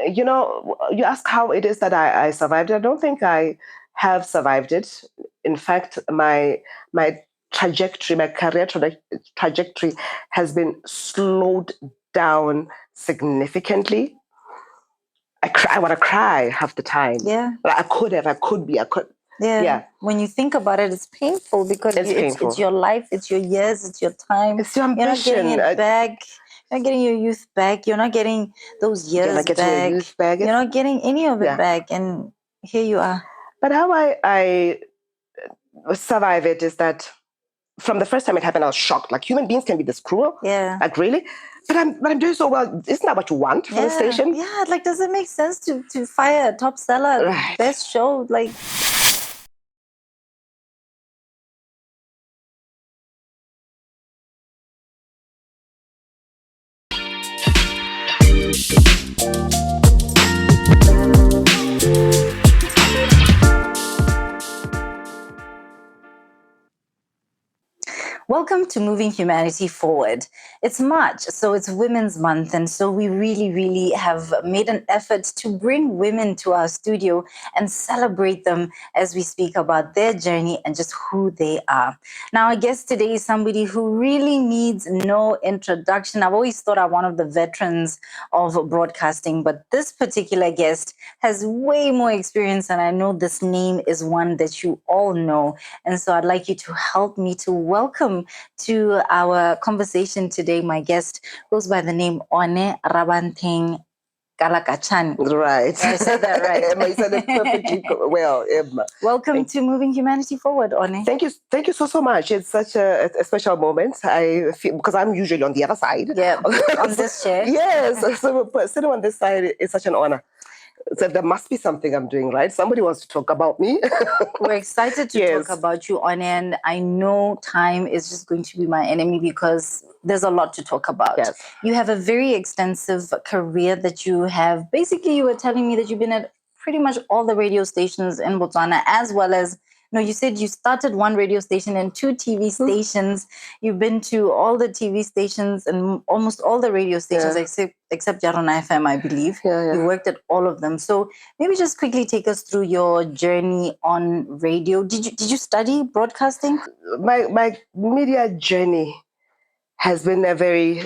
You ask how it is that I survived. I don't think I have survived it. In fact, my trajectory, my career trajectory has been slowed down significantly. I want to cry half the time. Yeah. Like, I could. Yeah. When you think about it, it's painful because It's painful. it's your life, it's your years, it's your time. It's your You're not getting ambition. it back. You're not getting your youth back. You're not getting those You're years not getting your back. youth back. You're not getting any of it Yeah. back. And here you are. But how I survive it is that from the first time it happened, I was shocked. Like, human beings can be this cruel. Yeah. Like, really? But I'm doing so well. Isn't that what you want for the station? Yeah. Like, does it make sense to fire a top seller, Right. best show? Like. Welcome to Moving Humanity Forward. It's March, so it's Women's Month, and so we really, really have made an effort to bring women to our studio and celebrate them as we speak about their journey and just who they are. Now, our guest today is somebody who really needs no introduction. I've always thought I'm one of the veterans of broadcasting, but this particular guest has way more experience, and I know this name is one that you all know. And so I'd like you to help me to welcome to our conversation today. My guest goes by the name One Rabantheng Kalakachane. Right. I said that right. Emma, you said it perfectly well, Emma. Welcome to Moving Humanity Forward, One. Thank you so much. It's such a special moment. I feel, because I'm usually on the other side. Yeah, on this chair. Yes, so sitting on this side is such an honor. So there must be something I'm doing right. Somebody wants to talk about me. We're excited to talk about you, One, and I know time is just going to be my enemy because there's a lot to talk about. Yes. You have a very extensive career that you have. Basically, you were telling me that you've been at pretty much all the radio stations in Botswana, as well as, you said you started one radio station and 2 TV stations. You've been to all the TV stations and almost all the radio stations except Yarona FM, I believe. Yeah. You worked at all of them. So maybe just quickly take us through your journey on radio. Did you study broadcasting? My media journey has been a very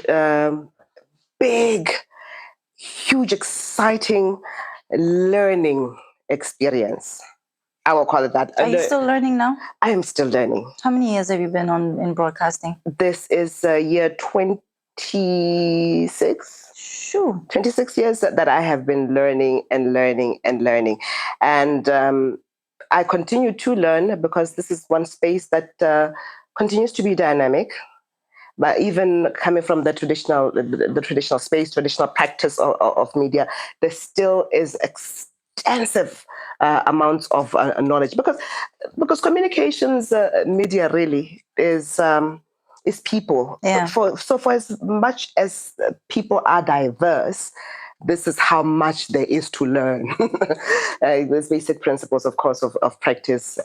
big, huge, exciting learning experience. I will call it that. Are you still learning now? I am still learning. How many years have you been in broadcasting? This is year 26. Sure. 26 years that I have been learning and learning and learning. And I continue to learn because this is one space that continues to be dynamic. But even coming from the traditional space, traditional practice of media, there still is extensive amounts of knowledge because communications media really is people. Yeah. For as much as people are diverse, this is how much there is to learn. There's basic principles, of course, of practice,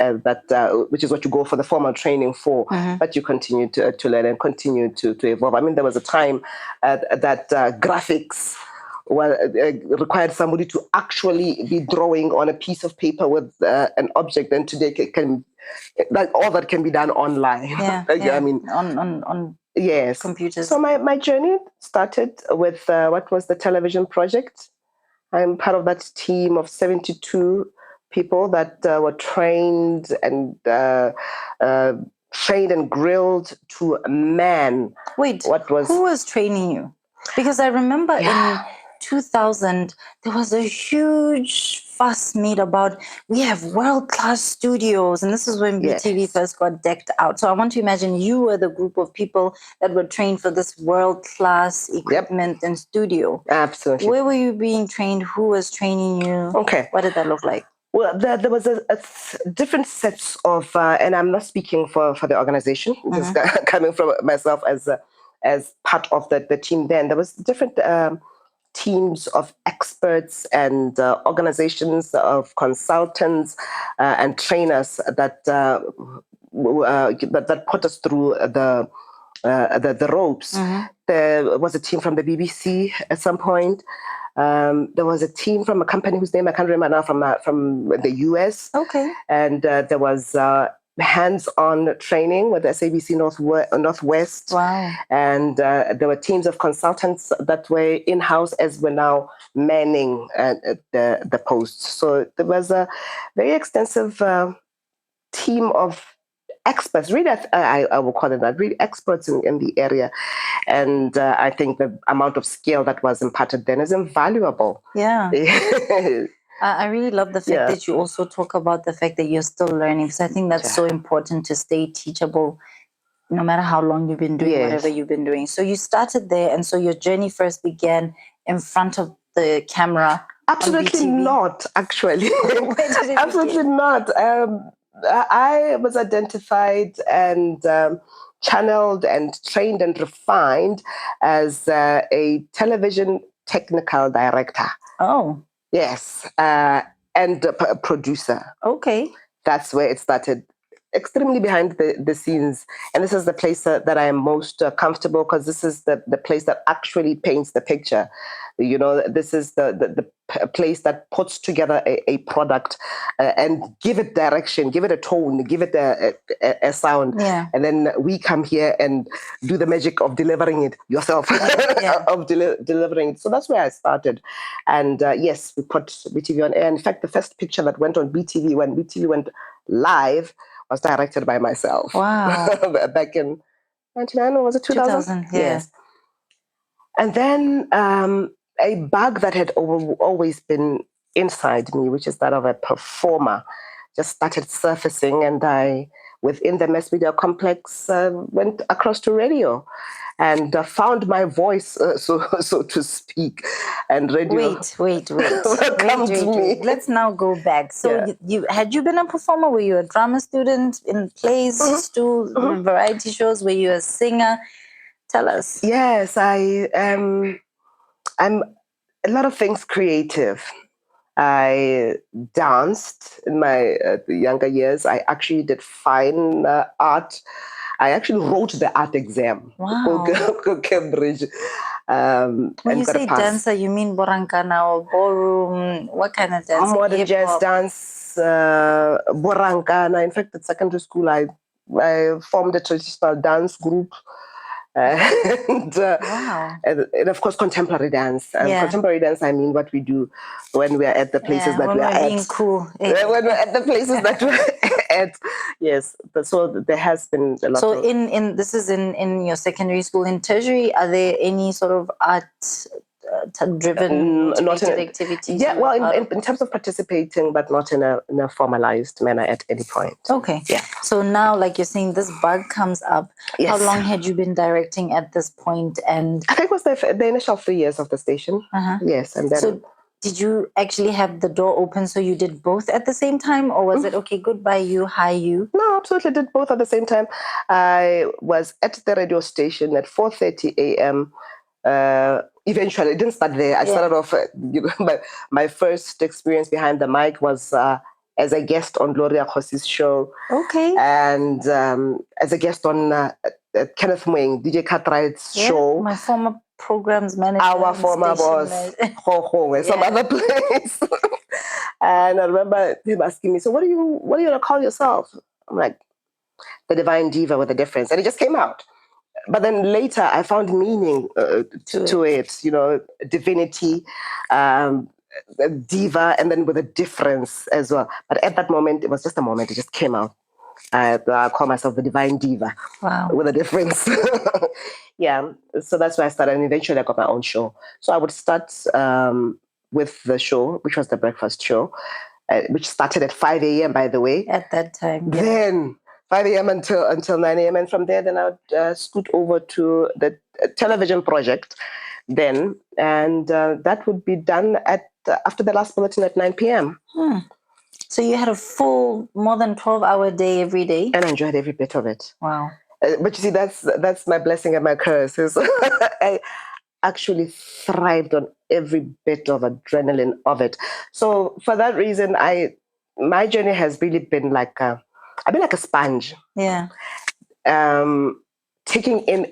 which is what you go for the formal training for, but you continue to learn and continue to evolve. I mean, there was a time that graphics required somebody to actually be drawing on a piece of paper with an object, and today can like all that can be done online. Yeah, I mean, on yes, computers. So my journey started with what was the television project. I'm part of that team of 72 people that were trained and grilled to man. Wait, who was training you? Because I remember in 2000, there was a huge fuss made about, we have world-class studios. And this is when BTV first got decked out. So I want to imagine you were the group of people that were trained for this world-class equipment and studio. Absolutely. Where were you being trained? Who was training you? Okay. What did that look like? Well, there was a different sets of, and I'm not speaking for the organization, just coming from myself as part of the team then. There was different teams of experts and organizations of consultants and trainers that put us through the ropes. There was a team from the BBC at some point. There was a team from a company whose name I can't remember now, from the US. Okay. And there was hands-on training with SABC Northwest. Wow. And there were teams of consultants that were in-house as we're now manning the posts. So there was a very extensive team of experts, really, I will call it that, really experts in the area. And I think the amount of skill that was imparted then is invaluable. Yeah. I really love the fact that you also talk about the fact that you're still learning, because I think that's so important, to stay teachable no matter how long you've been doing whatever you've been doing. So you started there, and so your journey first began in front of the camera. Absolutely not, actually. Where did it Absolutely begin? not. I was identified and channeled and trained and refined as a television technical director. Oh. Yes. And a producer. Okay. That's where it started. Extremely behind the scenes. And this is the place that I am most comfortable, because this is the place that actually paints the picture. You know, this is the place that puts together a product and give it direction, give it a tone, give it a sound. Yeah. And then we come here and do the magic of delivering it yourself, of delivering it. So that's where I started. And yes, we put BTV on air. In fact, the first picture that went on BTV, when BTV went live, was directed by myself. Wow. Back in 99, or was it 2000? Yes. And then a bug that had always been inside me, which is that of a performer, just started surfacing. And I, within the mass media complex, went across to radio and found my voice, so to speak. And radio. Wait. Me. Let's now go back. So you had you been a performer? Were you a drama student in plays, stools, variety shows? Were you a singer? Tell us. Yes, I'm a lot of things creative. I danced in my younger years. I actually did fine art. I actually wrote the art exam. Wow. Cambridge. When you say dancer, you mean borankana or ballroom? What kind of dance? Modern jazz dance, borankana. In fact, at secondary school, I formed a traditional dance group. Wow. And of course, contemporary dance. Contemporary dance, I mean what we do when we are at the places that we are at. Being cool. When we're at the places that we're at. Yes. So there has been a lot. So in this is in your secondary school. In tertiary, are there any sort of art driven activities? Yeah, well, in terms of participating, but not in a formalized manner at any point. Okay. Yeah. So now, like you're saying, this bug comes up. Yes. How long had you been directing at this point? And I think it was the initial 3 years of the station. Yes, and then. So did you actually have the door open, so you did both at the same time, or was it okay, goodbye you, hi you? No, absolutely did both at the same time. I was at the radio station at 4:30 a.m. Eventually, it didn't start there. I started off, my first experience behind the mic was as a guest on Gloria Khosi's show. Okay. And as a guest on Kenneth Mwing, DJ Cartwright's show. My former programs manager. Our former boss, some other place. And I remember him asking me, so what are you going to call yourself? I'm like, the Divine Diva with a Difference. And it just came out. But then later I found meaning to it, you know, divinity, diva, and then with a difference as well. But at that moment, it was just a moment. It just came out. I call myself the Divine Diva. Wow. With a difference. Yeah. So that's why I started. And eventually I got my own show. So I would start with the show, which was the breakfast show, which started at 5 a.m., by the way. At that time. Yeah. Then 5 a.m. until 9 a.m. And from there, then I would scoot over to the television project then. And that would be done after the last bulletin at 9 p.m. So you had a full, more than 12-hour day every day? And I enjoyed every bit of it. Wow. But you see, that's my blessing and my curse. I actually thrived on every bit of adrenaline of it. So for that reason, my journey has really been I've been like a sponge. Yeah. taking in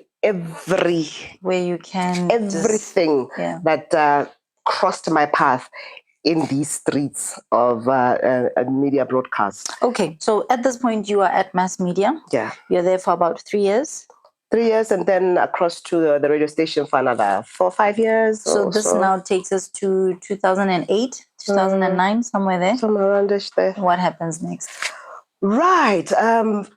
where you can everything that crossed my path in these streets of media broadcast. Okay, so at this point you are at mass media. Yeah. You're there for about 3 years. 3 years, and then across to the radio station for another 4 or 5 years. So this now takes us to 2008, 2009, somewhere there. Somewhere around there. What happens next? Right.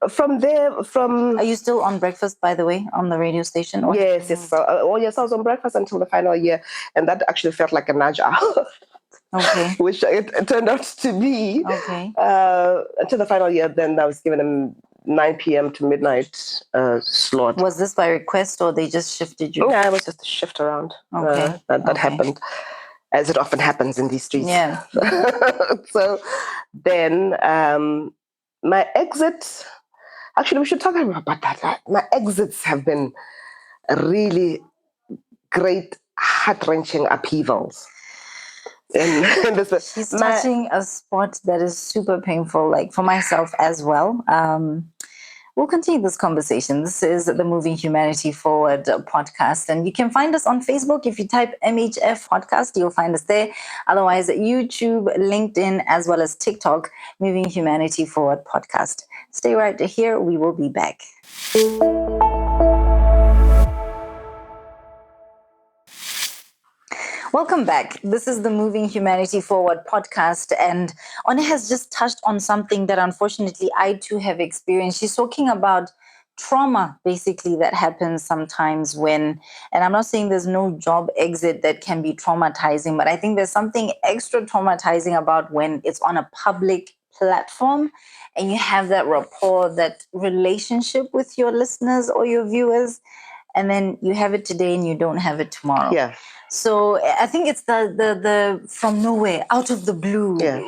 From there, Are you still on breakfast, by the way, on the radio station? Or yes. Yes, I was on breakfast until the final year, and that actually felt like a nudge out. Okay. Which it turned out to be. Okay. Until the final year, then I was given a 9 p.m. to midnight slot. Was this by request or they just shifted you? Yeah, it was just a shift around. Okay. That happened, as it often happens in these streets. Yeah. So then my exit, actually we should talk about that. My exits have been really great, heart-wrenching upheavals. She's touching a spot that is super painful, like for myself as well. We'll continue this conversation. This is the Moving Humanity Forward podcast. And you can find us on Facebook. If you type MHF podcast, you'll find us there. Otherwise, YouTube, LinkedIn, as well as TikTok, Moving Humanity Forward podcast. Stay right here. We will be back. Welcome back. This is the Moving Humanity Forward podcast, and One has just touched on something that unfortunately I too have experienced. She's talking about trauma, basically, that happens sometimes when, and I'm not saying there's no job exit that can be traumatizing, but I think there's something extra traumatizing about when it's on a public platform and you have that rapport, that relationship with your listeners or your viewers, and then you have it today and you don't have it tomorrow. Yeah. So I think it's the from nowhere, out of the blue. Yeah.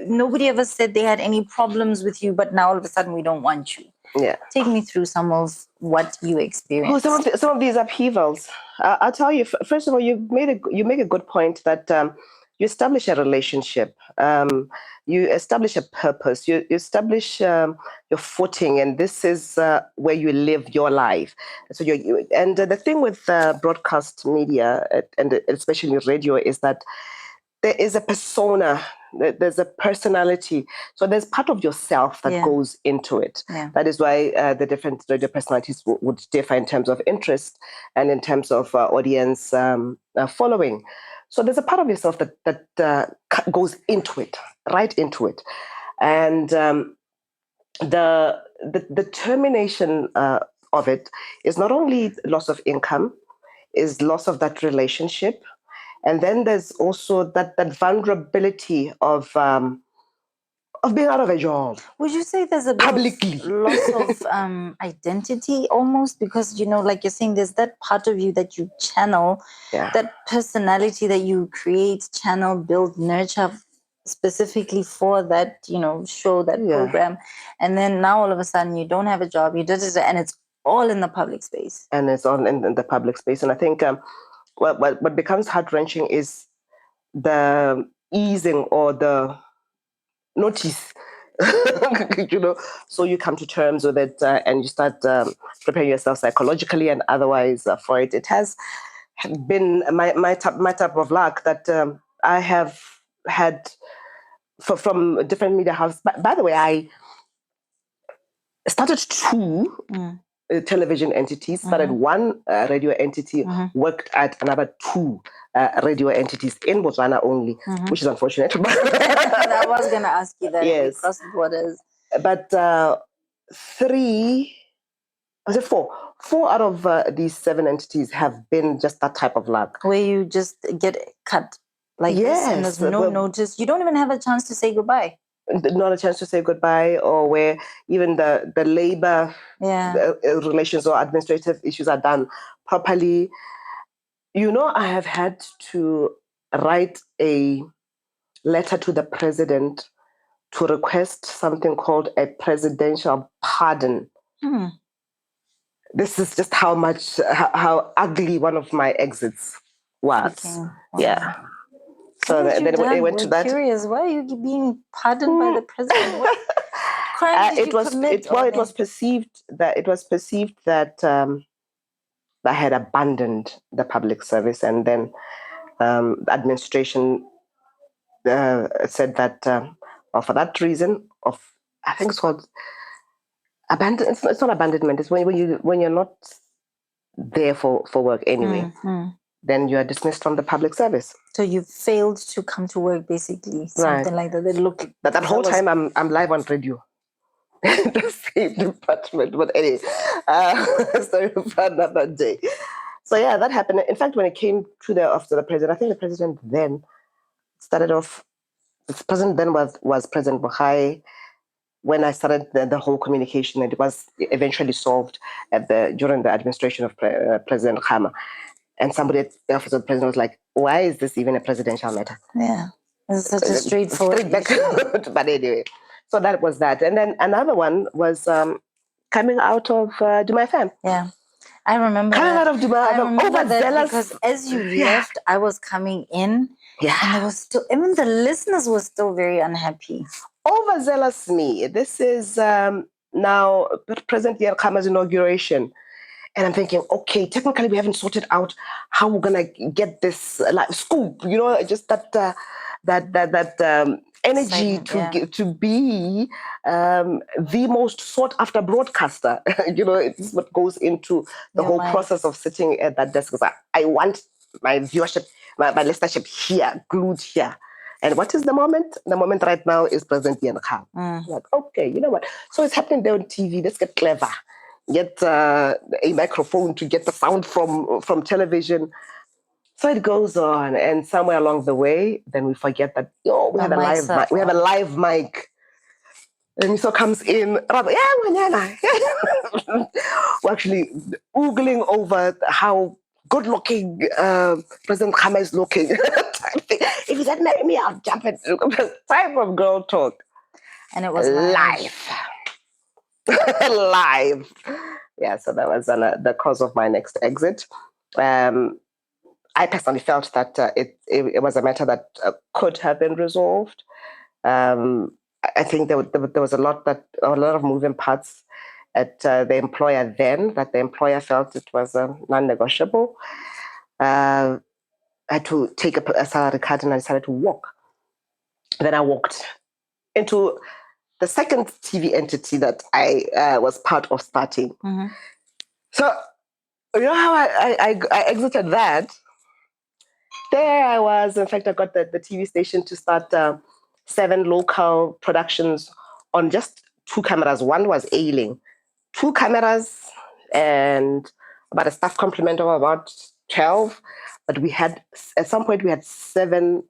Nobody ever said they had any problems with you, but now all of a sudden we don't want you. Yeah. Take me through some of what you experienced. Some of these upheavals. I'll tell you. First of all, you make a good point that you establish a relationship. You establish a purpose. You establish your footing, and this is where you live your life. So and the thing with broadcast media, and especially radio, is that there is a persona, there's a personality. So there's part of yourself that goes into it. Yeah. That is why the different radio personalities would differ in terms of interest and in terms of audience following. So there's a part of yourself that goes into it, right into it. And the termination of it is not only loss of income, is loss of that relationship. And then there's also that vulnerability of being out of a job. Would you say there's a bit publicly of loss of identity almost? Because, like you're saying, there's that part of you that you channel, that personality that you create, channel, build, nurture specifically for that, show, that program. And then now all of a sudden you don't have a job, and it's all in the public space. And it's all in the public space. And I think what becomes heart-wrenching is the easing or the notice. So you come to terms with it and you start preparing yourself psychologically and otherwise for it. It has been my type of luck that I have had from different media houses. By the way, I started two television entities, started one radio entity, worked at another two radio entities in Botswana only, which is unfortunate. I was going to ask you that. Yes. Across the borders. But four out of these 7 entities have been just that type of luck. Where you just get cut like this and there's no notice. You don't even have a chance to say goodbye. Not a chance to say goodbye, or where even the labor relations or administrative issues are done properly. I have had to write a letter to the president to request something called a presidential pardon. This is just how ugly one of my exits was. Okay. Wow. Yeah. So then it went to that. Curious, why are you being pardoned by the president? crime did you commit? It was perceived that I had abandoned the public service, and then the administration said that well, for that reason of, I think it's called abandon. It's not abandonment. It's when you're not there for work anyway. Then you are dismissed from the public service. So you failed to come to work, basically, something like that. That whole time I'm live on radio. The same department, but anyway, sorry for another day. So yeah, that happened. In fact, when it came to after the president, I think the president then started off. The president then was President Buhari. When I started the whole communication, and it was eventually solved during the administration of President Khama. And somebody at the office of the president was like, "Why is this even a presidential matter?" Yeah, it's such a straightforward But anyway, so that was that. And then another one was coming out of Duma FM. Yeah, I remember coming out of Duma FM. Overzealous, because as you left, I was coming in. Yeah, and there was still, even the listeners were still very unhappy. Overzealous me. This is now President Khama's inauguration. And I'm thinking, okay, technically we haven't sorted out how we're gonna get this scoop. You know, just that energy to be the most sought after broadcaster. You know, it's what goes into the whole process of sitting at that desk. I want my viewership, my listenership here, glued here. And what is the moment? The moment right now is President Khama. Like, okay, you know what? So it's happening there on TV. Let's get clever. Get a microphone to get the sound from television. So it goes on, and somewhere along the way, then we forget that we have a live mic. And so comes in, we're actually oogling over how good looking President Khama is looking. If he said marry me, I'll jump into type of girl talk. And it was live. Live. Yeah, so that was the cause of my next exit. I personally felt that it was a matter that could have been resolved. I think there was a lot of moving parts at the employer then, that the employer felt it was non-negotiable. I had to take a salary cut, and I decided to walk. Then I walked into the second TV entity that I was part of starting. So, you know how I exited that? There I was. In fact, I got the TV station to start 7 local productions on just 2 cameras. One was ailing. 2 cameras and about a staff complement of about 12. But at some point, we had 7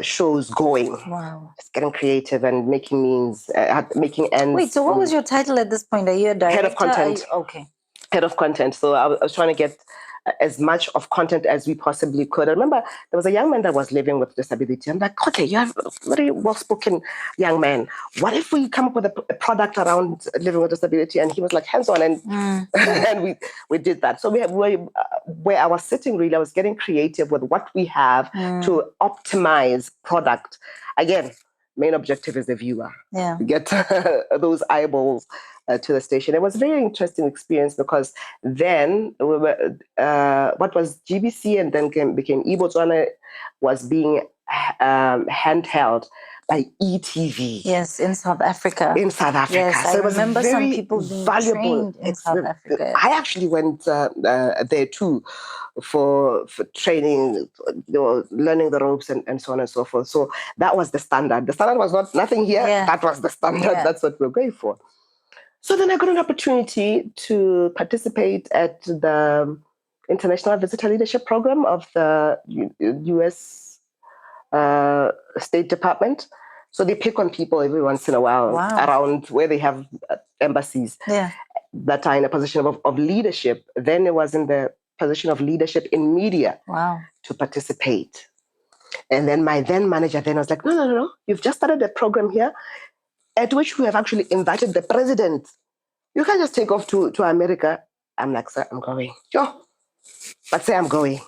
shows going. Wow. Just getting creative and making means, making ends. Wait, so what was your title at this point? Are you a director? Head of content. Okay. Head of content. So I was trying to get as much of content as we possibly could. I remember there was a young man that was living with disability. I'm like, okay, you have a very well-spoken young man. What if we come up with a product around living with disability? And he was like, hands-on. And and we did that. So where I was sitting, really, I was getting creative with what we have to optimize product. Again, main objective is the viewer. Yeah. Get those eyeballs to the station. It was a very interesting experience because then we were, what was GBC and then became Botswana was being handheld by ETV. Yes, in South Africa. In South Africa. Yes, so I remember some people being trained in South Africa. I actually went there too for training, learning the ropes and so on and so forth. So that was the standard. The standard was nothing here. Yeah. That was the standard. Yeah. That's what we're going for. So then I got an opportunity to participate at the International Visitor Leadership Program of the U.S. State Department. So they pick on people every once in a while around where they have embassies that are in a position of leadership. Then it was in the position of leadership in media to participate. And then my then manager was like, no, you've just started a program here at which we have actually invited the president. You can't just take off to America. I'm like, sir, I'm going. Sure. But say I'm going.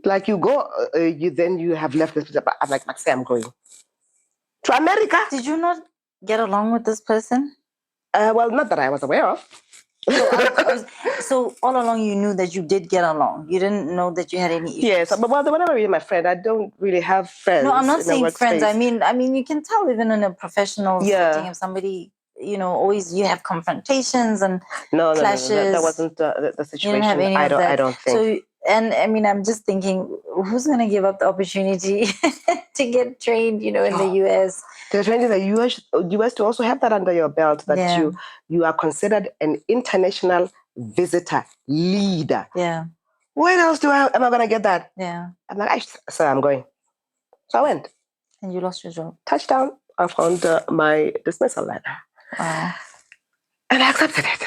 Like you go, you have left this. I'm like, but say I'm going. To America? Did you not get along with this person? Well, not that I was aware of. So all along you knew that you did get along. You didn't know that you had any issues. Yes, but whenever I meet my friend, I don't really have friends. No, I'm not in a saying friends. I workspace. mean, you can tell even in a professional setting Yeah. if somebody, always you have confrontations and No, clashes. that wasn't the You didn't have situation. any of I that. don't think. So, and I mean, I'm just thinking, who's going to give up the opportunity to get trained, in the US? To train in the US to also have that under your belt, that Yeah. you are considered an international visitor leader. Yeah. When else am I going to get that? Yeah. I'm like, so I'm going. So I went. And you lost your job. Touchdown. I found my dismissal letter. Wow. And I accepted it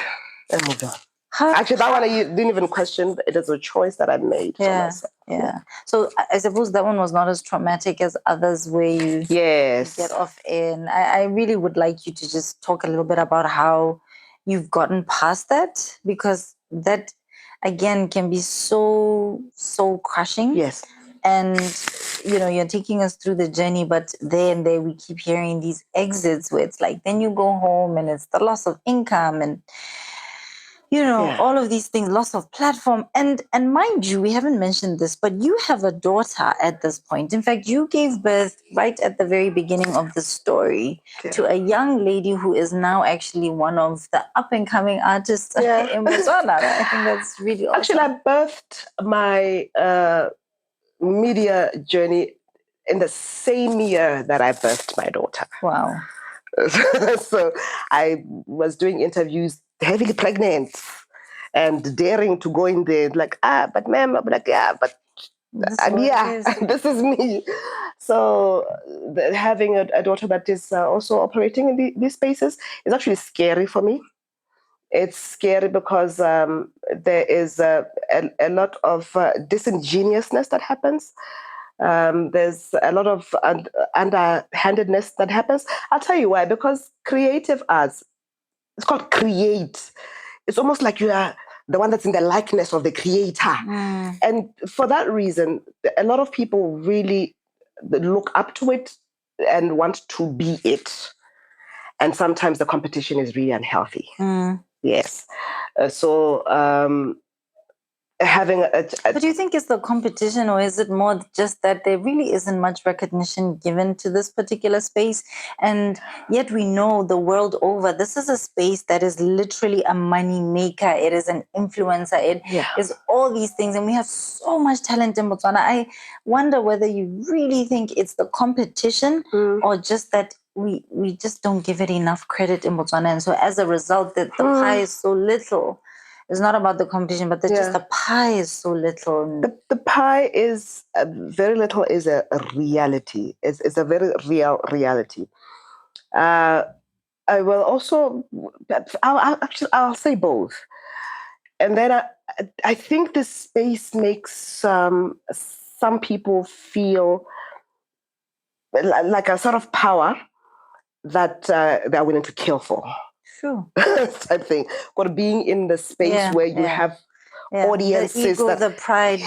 and moved on. Actually, that one I didn't even question. It is a choice that I made for myself. Yeah. So I suppose that one was not as traumatic as others where you get off in. I really would like you to just talk a little bit about how you've gotten past that, because that again can be so crushing. Yes. And you're taking us through the journey, but there and there we keep hearing these exits where it's like then you go home and it's the loss of income and all of these things, loss of platform. And mind you, we haven't mentioned this, but you have a daughter at this point. In fact, you gave birth right at the very beginning of the story to a young lady who is now actually one of the up and coming artists in Botswana. I think that's really awesome. Actually, I birthed my media journey in the same year that I birthed my daughter. Wow. So I was doing interviews heavily pregnant and daring to go in there like, but ma'am, I'm like, but this is me. So having a daughter that is also operating in these spaces is actually scary for me. It's scary because there is a lot of disingenuousness that happens. There's a lot of underhandedness that happens. I'll tell you why. Because creative arts, it's called create. It's almost like you are the one that's in the likeness of the creator. And for that reason, a lot of people really look up to it and want to be it. And sometimes the competition is really unhealthy. Yes. So having but do you think it's the competition, or is it more just that there really isn't much recognition given to this particular space? And yet we know the world over, this is a space that is literally a money maker. It is an influencer. It is all these things. And we have so much talent in Botswana. I wonder whether you really think it's the competition or just that we just don't give it enough credit in Botswana. And so as a result, that the pie is so little. It's not about the competition, but just the pie is so little. The pie is very little is a reality. It's a very real reality. I will also, I'll say both. And then I think this space makes some people feel like a sort of power that they're willing to kill for. Sure. Type thing. But being in the space where you have audiences, the ego, the pride,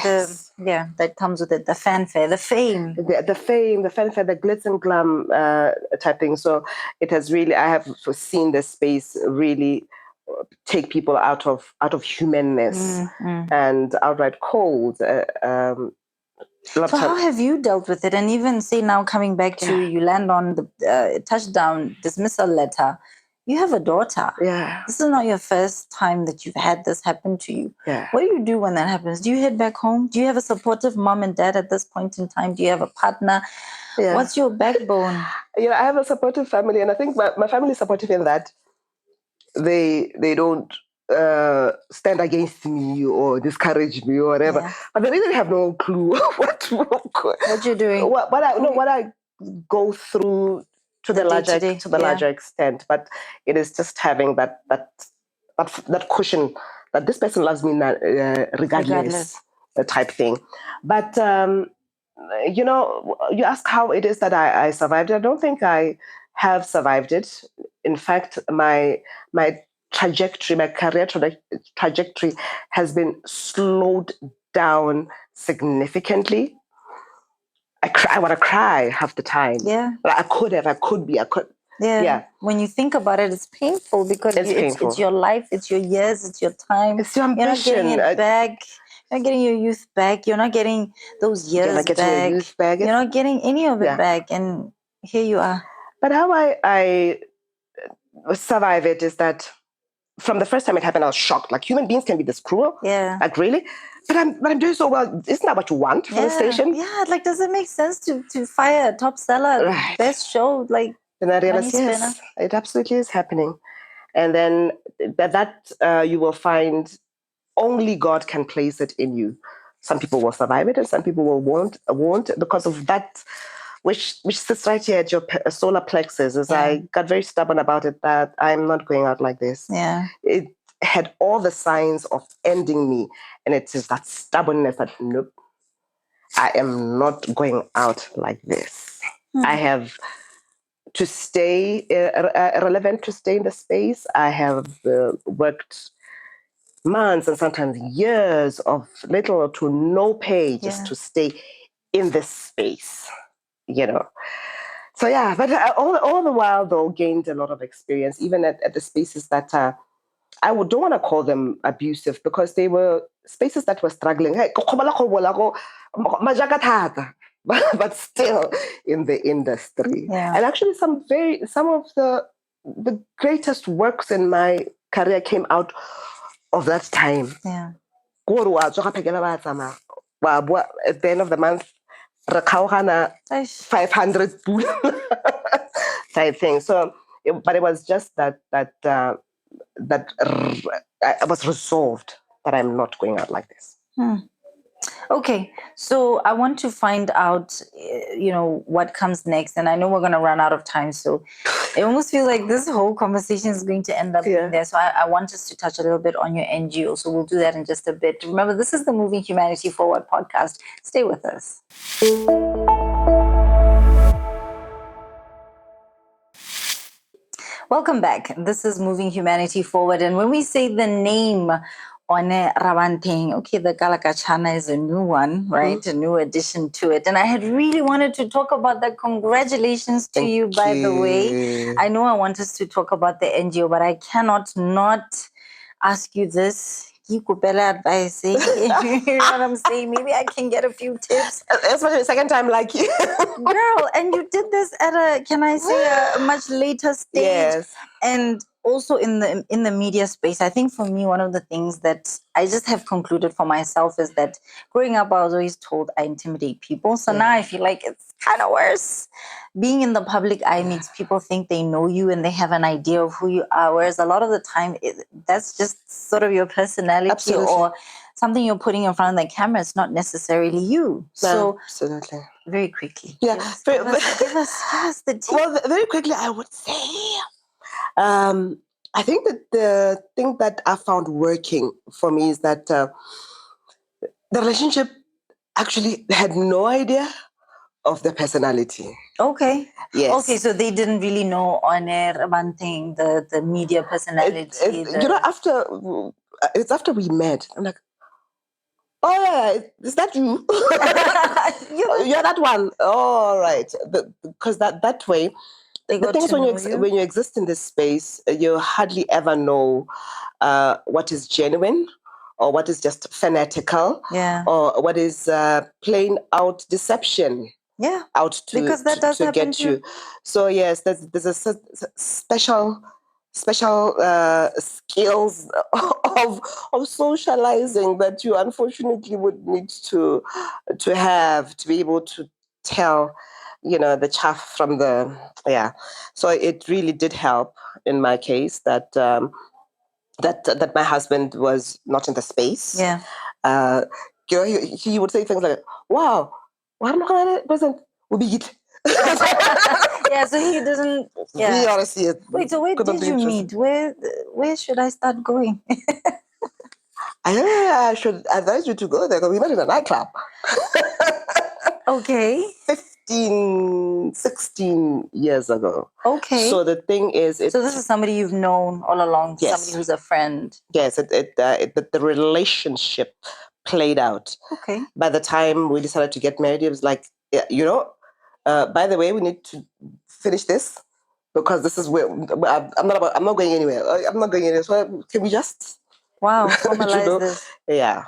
that comes with it, the fanfare, the fame, the fanfare, the glitz and glam type thing. So it has really, I have seen the space really take people out of humanness and outright cold. So how have you dealt with it? And even say now coming back to you land on the touchdown dismissal letter. You have a daughter. Yeah. This is not your first time that you've had this happen to you. Yeah. What do you do when that happens? Do you head back home? Do you have a supportive mom and dad at this point in time? Do you have a partner? Yeah. What's your backbone? I have a supportive family, and I think my family is supportive in that they don't stand against me or discourage me or whatever. Yeah. But they really have no clue what you're doing. What I go through to the larger extent. But it is just having that cushion that this person loves me regardless. Type thing. But you ask how it is that I survived. I don't think I have survived it. In fact, my trajectory, my career trajectory has been slowed down significantly. I want to cry half the time. Yeah. Like I could. Yeah. When you think about it, it's painful because It's it's painful. your life, it's your years, it's your time. It's your You're not getting ambition. it back. You're not getting your youth back. You're not getting those You're years not getting your back. youth back. You're not getting any of it back. And here you are. But how I survive it is that from the first time it happened, I was shocked. Like, human beings can be this cruel. Yeah. Like, really? But I'm doing so well. Isn't that what you want from the station? Yeah, like, does it make sense to fire a top seller, Right. best show, like, And I money realized, spinner? yes, it absolutely is happening. And then that you will find only God can place it in you. Some people will survive it, and some people won't because of that, which sits right here at your solar plexus. As I got very stubborn about it, that I'm not going out like this. Yeah. It had all the signs of ending me, and it is that stubbornness that, nope, I am not going out like this. I have to stay relevant, to stay in the space. I have worked months and sometimes years of little to no pay just to stay in this space, you know. So yeah, but all the while though, gained a lot of experience, even at the spaces that don't want to call them abusive, because they were spaces that were struggling. Hey, but still in the industry. Yeah. And actually some of the greatest works in my career came out of that time. Yeah. At the end of the month, 500 type thing. So, but it was just that I was resolved that I'm not going out like this. Okay, so I want to find out, what comes next, and I know we're going to run out of time, so it almost feels like this whole conversation is going to end up being there. So I want us to touch a little bit on your NGO, so we'll do that in just a bit. Remember, this is the Moving Humanity Forward podcast. Stay with us. Welcome back. This is Moving Humanity Forward. And when we say the name on Rabantheng, okay, the Kalakachane is a new one, right? A new addition to it. And I had really wanted to talk about that. Congratulations to you, by the way. I know I want us to talk about the NGO, but I cannot not ask you this. Advice. You know what I'm saying? Maybe I can get a few tips. Especially the second time like you. Girl, and you did this at a much later stage. Yes. And also in the media space. I think for me, one of the things that I just have concluded for myself is that growing up, I was always told I intimidate people. So now I feel like it's kind of worse. Being in the public eye makes people think they know you and they have an idea of who you are. Whereas a lot of the time, that's just sort of your personality or something you're putting in front of the camera. It's not necessarily you. So absolutely. Very quickly. Yeah. Give us the tip. Well, very quickly, I would say, I think that the thing that I found working for me is that the relationship actually had no idea of the personality. Okay. Yes. Okay, so they didn't really know on air one thing, the media personality. It's after we met. I'm like, oh yeah, is that you? You're that one. All right. Because that way, the thing is, when you exist in this space, you hardly ever know what is genuine or what is just fanatical, or what is plain out deception. Yeah, out to, because that does to get you. So yes, there's a special skills of socializing that you unfortunately would need to have to be able to tell, the chaff from the So it really did help in my case that that my husband was not in the space. Yeah. He would say things like, "Wow, why am I present? Will be it." Yeah, so he doesn't. Yeah. We honestly. Wait, so where did you meet? Where should I start going? I should advise you to go there because we met in a nightclub. Okay. 16 years ago. Okay. So the thing is, so this is somebody you've known all along. Yes. Somebody who's a friend. Yes, the relationship played out. Okay. By the time we decided to get married, it was like, by the way, we need to finish this. because this is where I'm not going anywhere. I'm not going anywhere. So can we just, Wow, you formalize know, this. yeah.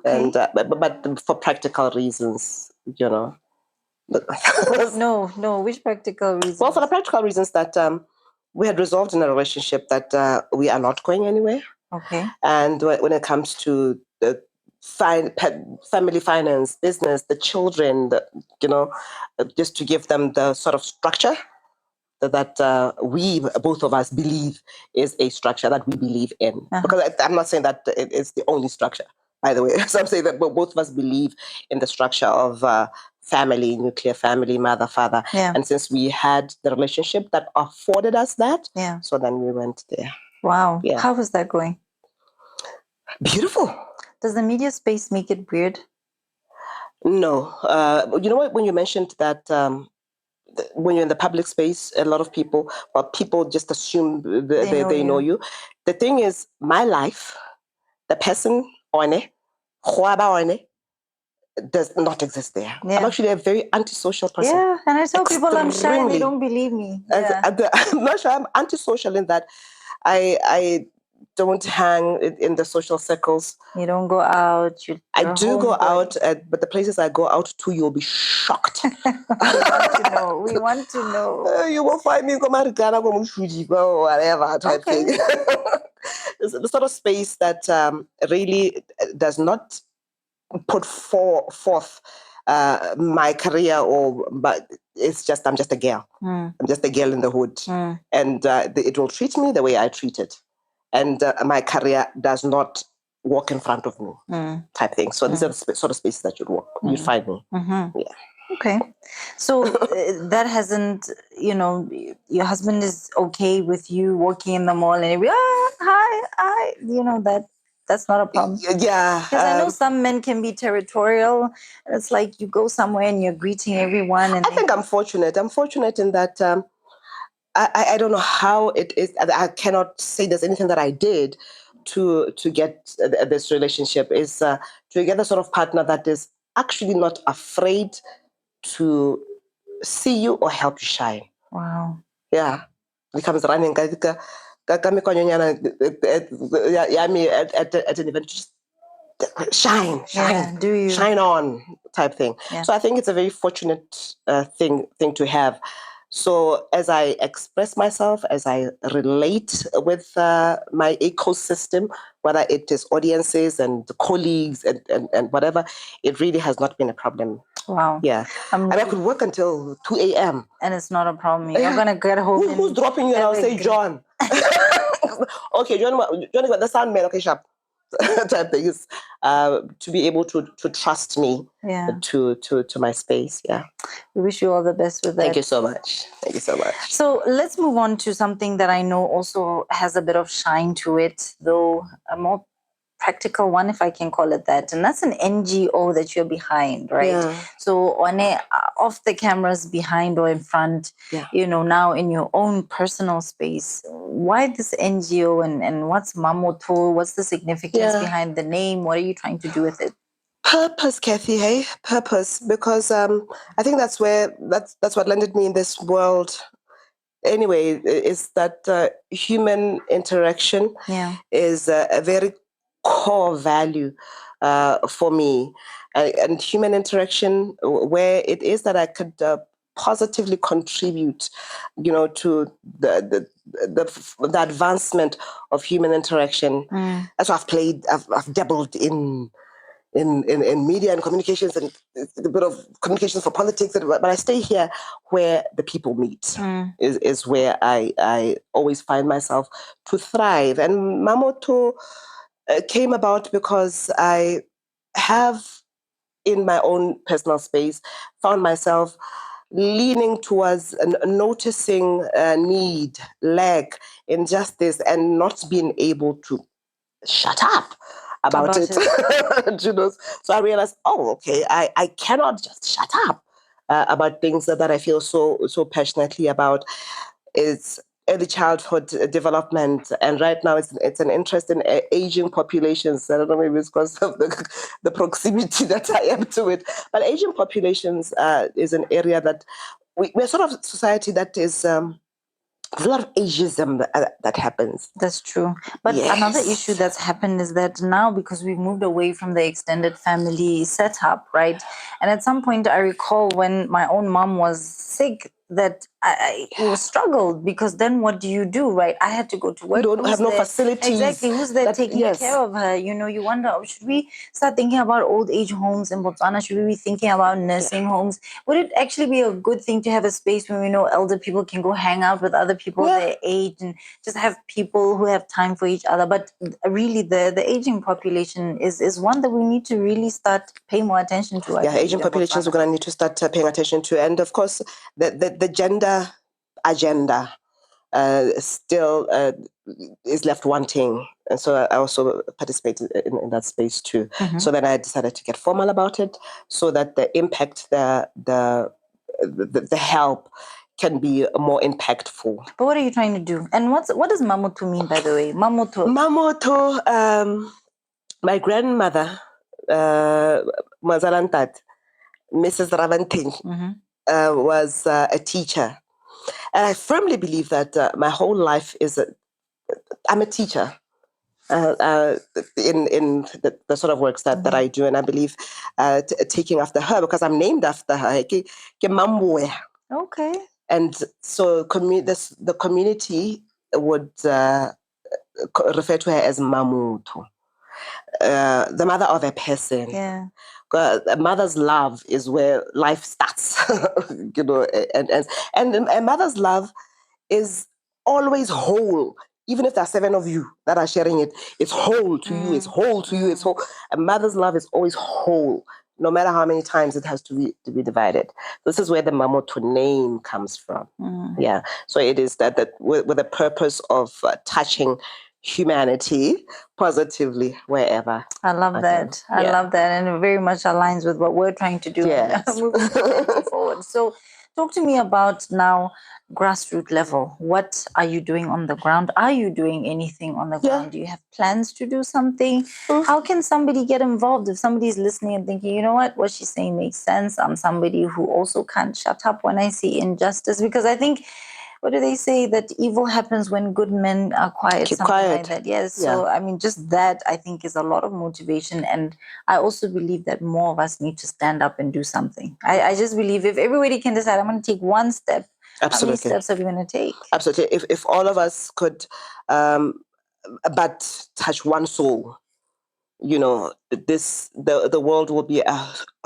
And Okay. but for practical reasons, you know. No, no. Which practical Well, for the reasons? practical reasons that we had resolved in a relationship that we are not going anywhere. Okay. And when it comes to the family finance, business, the children, you know, just to give them the sort of structure that we, both of us, believe is a structure that we believe in. Because I'm not saying that it's the only structure, by the way. So I'm saying that both of us believe in the structure of family, nuclear family, mother, father. Yeah. And since we had the relationship that afforded us that, Yeah. so then we went there. Wow. Yeah. How was that going? Beautiful. Does the media space make it weird? No. You know what? When you mentioned that when you're in the public space, a lot of people, well, people just assume they know you. The thing is, my life, the person on it, does not exist there. Yeah. I'm actually a very antisocial person. Yeah, and I tell people I'm shy and they Extremely. don't believe me. Yeah. I'm not sure. I'm antisocial in that I don't hang in the social circles. You don't go out. I You're do go homeboy. out, but the places I go out to, you'll be shocked. We want to know. We want to know. You will find me go Marigana, go Mushuji, go whatever type Okay. thing. It's the sort of space that really does not put forth my career, but it's just I'm just a girl. I'm just a girl in the hood, and it will treat me the way I treat it, and my career does not walk in front of me, type thing. So these are the sort of spaces that you'd find me. Yeah. Okay. So that hasn't, your husband is okay with you walking in the mall and hi, that's not a problem. Yeah. Because I know some men can be territorial. It's like you go somewhere and you're greeting everyone. And I think I'm fortunate. I'm fortunate in that I don't know how it is. I cannot say there's anything that I did to get this relationship. Is to get the sort of partner that is actually not afraid to see you or help you shine. Wow. Yeah. Becomes running. At an event, just shine, Yeah, do you? shine on type thing. Yeah. So I think it's a very fortunate thing to have. So as I express myself, as I relate with my ecosystem, whether it is audiences and colleagues and whatever, it really has not been a problem. Wow. Yeah. And I could work until 2 a.m. And it's not a problem. You're going to get home. Who's dropping you? And I'll say, John. Okay, John, the sound man, okay, sharp. Type thing is to be able to trust me to my space. Yeah. We wish you all the best with that. Thank you so much. Thank you so much. So let's move on to something that I know also has a bit of shine to it, though a more practical one, if I can call it that. And that's an NGO that you're behind, right? Yeah. So off the cameras, behind or in front, now in your own personal space. Why this NGO and what's Mamoto? What's the significance behind the name? What are you trying to do with it? Purpose, Cathy, hey? Purpose. Because I think that's what landed me in this world. Anyway, is that human interaction is a very core value for me. And human interaction, where it is that I could positively contribute, to the advancement of human interaction. That's why I've dabbled in media and communications and a bit of communications for politics, but I stay here where the people meet is where I always find myself to thrive. And Mamoto came about because I have in my own personal space found myself leaning towards noticing need, lack, injustice, and not being able to shut up about it. So I realized, okay, I cannot just shut up about things that I feel so passionately about. It's early childhood development, and right now it's an interest in aging populations. I don't know, maybe it's because of the proximity that I am to it, but aging populations is an area that we're sort of society that is There's a lot of ageism that happens. That's true. But another issue Yes. that's happened is that now, because we've moved away from the extended family setup, right? And at some point, I recall when my own mom was sick, that I was struggled, because then what do, right? I had to go to You work. don't have Who's no there? facilities. Exactly. Who's there That taking care yes. of her? You wonder, oh, should we start thinking about old age homes in Botswana? Should we be thinking about nursing homes? Would it actually be a good thing to have a space where we know elder people can go hang out with other people Yeah. their age, and just have people who have time for each other? But really, the aging population is one that we need to really start paying more attention to, I Yeah, believe, Asian in populations we're Botswana. going to need to start paying attention to. And of course, the gender agenda still is left wanting. And so I also participated in that space too. So then I decided to get formal about it, so that the impact, the help can be more impactful. But what are you trying to do? And what does Mamoto mean, by the way? Mamoto. Mamoto, my grandmother, Mazalantat, Mrs. Rabantheng, was a teacher. And I firmly believe that my whole life I'm a teacher. In the sort of works that I do, and I believe taking after her, because I'm named after her. Ke Mamwe. Okay. And so the community would refer to her as Mamoto, the mother of a person. Yeah. A mother's love is where life starts, and a mother's love is always whole. Even if there are 7 of you that are sharing it, it's whole to you, it's whole to you, it's whole. A mother's love is always whole, no matter how many times it has to be divided. This is where the Mamoto name comes from. Yeah. So it is that with the purpose of touching humanity positively wherever. I love that. I love that. And it very much aligns with what we're trying to do, Yes. and moving humanity forward. So talk to me about now grassroots level. What are you doing on the ground? Are you doing anything on the ground? Do you have plans to do something? How can somebody get involved if somebody's listening and thinking, you know what she's saying makes sense? I'm somebody who also can't shut up when I see injustice, because I think, what do they say, that evil happens when good men are quiet? Keep something quiet. like that. Yes. So I mean, just that, I think, is a lot of motivation. And I also believe that more of us need to stand up and do something. I just believe if everybody can decide, I'm going to take one step. Absolutely. How many steps are we going to take? Absolutely. If all of us could but touch one soul, the world will be a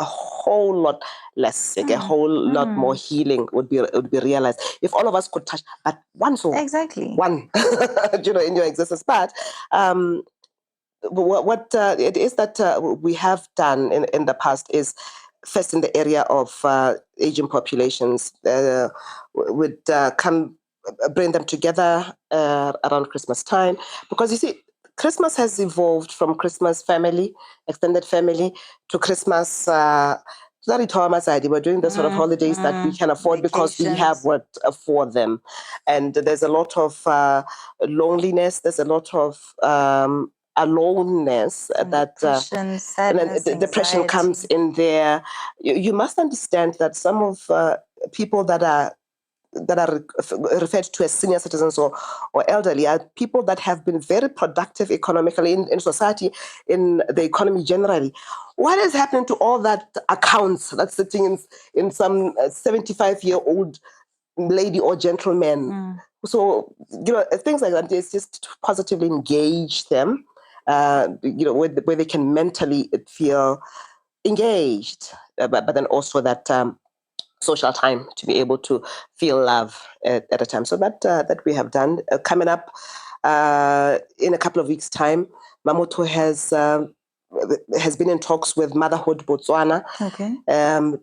whole lot less sick, a whole lot more healing would be realized if all of us could touch but one soul. Exactly. One, in your existence. But what it is that we have done in the past is, first, in the area of aging populations, would bring them together around Christmas time, because you see, Christmas has evolved from Christmas family, extended family, to Christmas. We're doing the sort of holidays that we can afford because we have what for them, and there's a lot of loneliness. There's a lot of aloneness, that depression, sadness, depression comes in there. You must understand that some of people that are referred to as senior citizens or elderly are people that have been very productive economically in society, in the economy generally. What is happening to all that accounts that's sitting in some 75-year-old lady or gentleman? So, things like that, it's just to positively engage them, where they can mentally feel engaged, but then also that social time to be able to feel love at a time. So that we have done. Coming up in a couple of weeks' time, Mamoto has been in talks with Motherhood Botswana,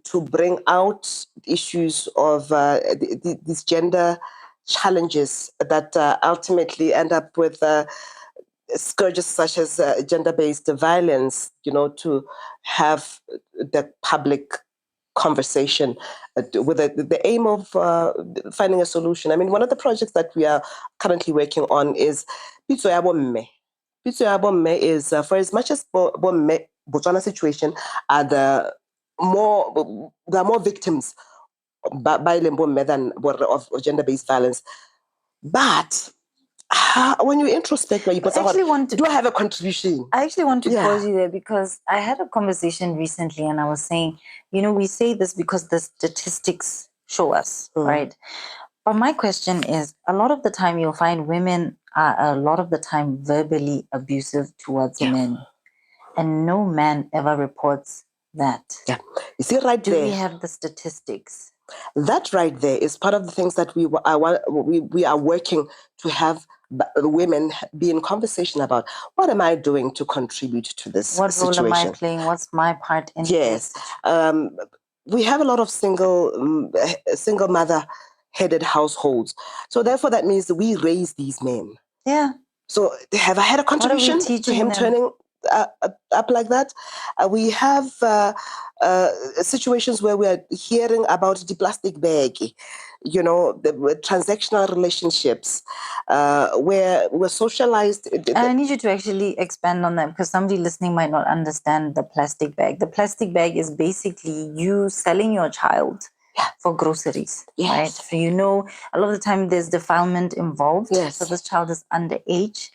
to bring out issues of these gender challenges that ultimately end up with scourges such as gender-based violence, to have the public conversation with the aim of finding a solution. I mean, one of the projects that we are currently working on is Pitso ya Bomme. Pitso ya Bomme is, for as much as Bomme, Botswana situation, there are more victims by Bomme than of gender-based violence. But when you introspect, do I have a contribution? I actually want to Yeah. pause you there because I had a conversation recently and I was saying, we say this because the statistics show us, right? But my question is, a lot of the time you'll find women are a lot of the time verbally abusive towards men, and no man ever reports that. Yeah. You see right Do there. we have the statistics? That right there is part of the things that we are working to have women be in conversation about. What am I doing to contribute to this situation? What role am I playing? What's my part in this? We have a lot of single mother-headed households. So therefore, that means that we raise these men. Yeah. So have I had a contribution to him turning up like that? We have situations where we are hearing about the plastic bag, the transactional relationships, where we're socialized. I need you to actually expand on that because somebody listening might not understand the plastic bag. The plastic bag is basically you selling your child for groceries, right? So a lot of the time there's defilement involved. So this child is underage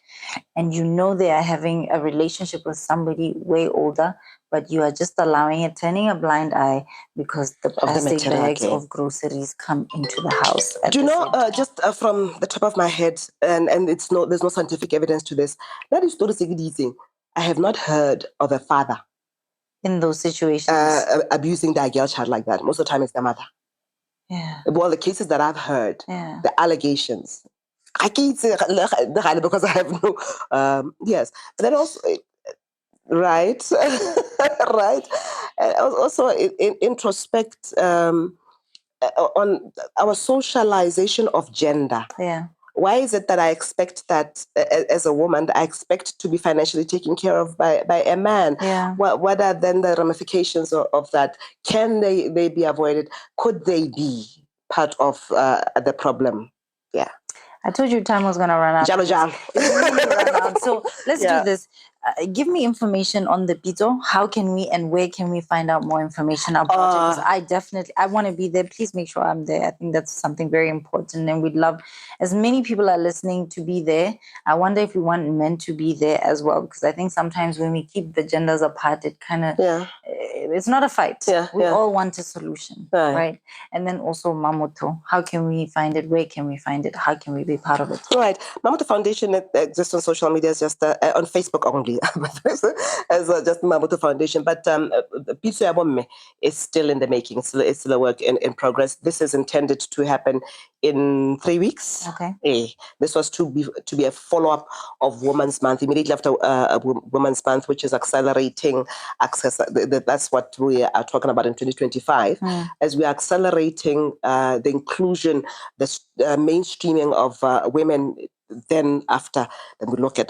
and they are having a relationship with somebody way older, but you are just allowing it, turning a blind eye because the plastic bags of groceries come into the house. Do you know, just from the top of my head, and there's no scientific evidence to this, that is totally I have not heard of a father in those situations abusing their girl child like that. Most of the time it's their mother. Yeah. Well, the cases that I've heard, the allegations, I can't say because I have no, yes. But then also, right, right. And also introspect on our socialization of gender. Yeah. Why is it that I expect that as a woman, I expect to be financially taken care of by a man? Yeah. What are then the ramifications of that? Can they be avoided? Could they be part of the problem? Yeah. I told you time was going to run out. It's really run out. So let's do this. Give me information on the pito. How can we and where can we find out more information about it? Because I want to be there. Please make sure I'm there. I think that's something very important. And we'd love, as many people are listening, to be there. I wonder if we want men to be there as well. Because I think sometimes when we keep the genders apart, it kind of, it's not a fight. We all want a solution, right? And then also Mamoto. How can we find it? Where can we find it? How can we be part of it? Right. Mamoto Foundation exists on social media, is just on Facebook only, as just Mamoto Foundation. But Pizza Yabomme is still in the making. It's still a work in progress. This is intended to happen in 3 weeks. Okay. This was to be a follow-up of Women's Month, immediately after Women's Month, which is accelerating access. That's what we are talking about in 2025, as we are accelerating the inclusion, the mainstreaming of women. Then we look at,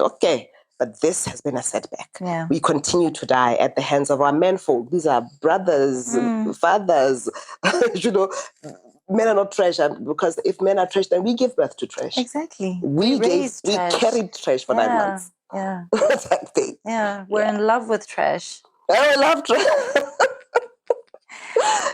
but this has been a setback. Yeah. We continue to die at the hands of our menfolk. These are brothers, fathers, men are not trash, because if men are trash, then we give birth to trash. Exactly. We carried trash for 9 months. Yeah. Exactly. Yeah. We're in love with trash. I love trash.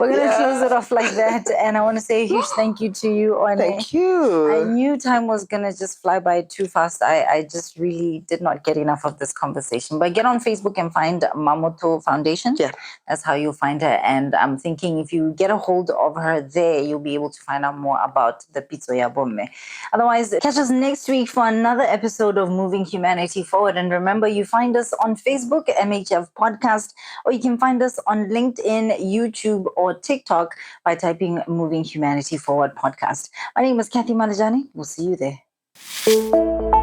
We're going to close it off like that. And I want to say a huge thank you to you, One. Thank you. I knew time was going to just fly by too fast. I just really did not get enough of this conversation. But get on Facebook and find Mamoto Foundation. Yeah. That's how you'll find her. And I'm thinking if you get a hold of her there, you'll be able to find out more about the Pitsoya Bomme. Otherwise, catch us next week for another episode of Moving Humanity Forward. And remember, you find us on Facebook, MHF Podcast, or you can find us on LinkedIn, YouTube, or TikTok by typing Moving Humanity Forward Podcast. My name is Cathy Malejane. We'll see you there.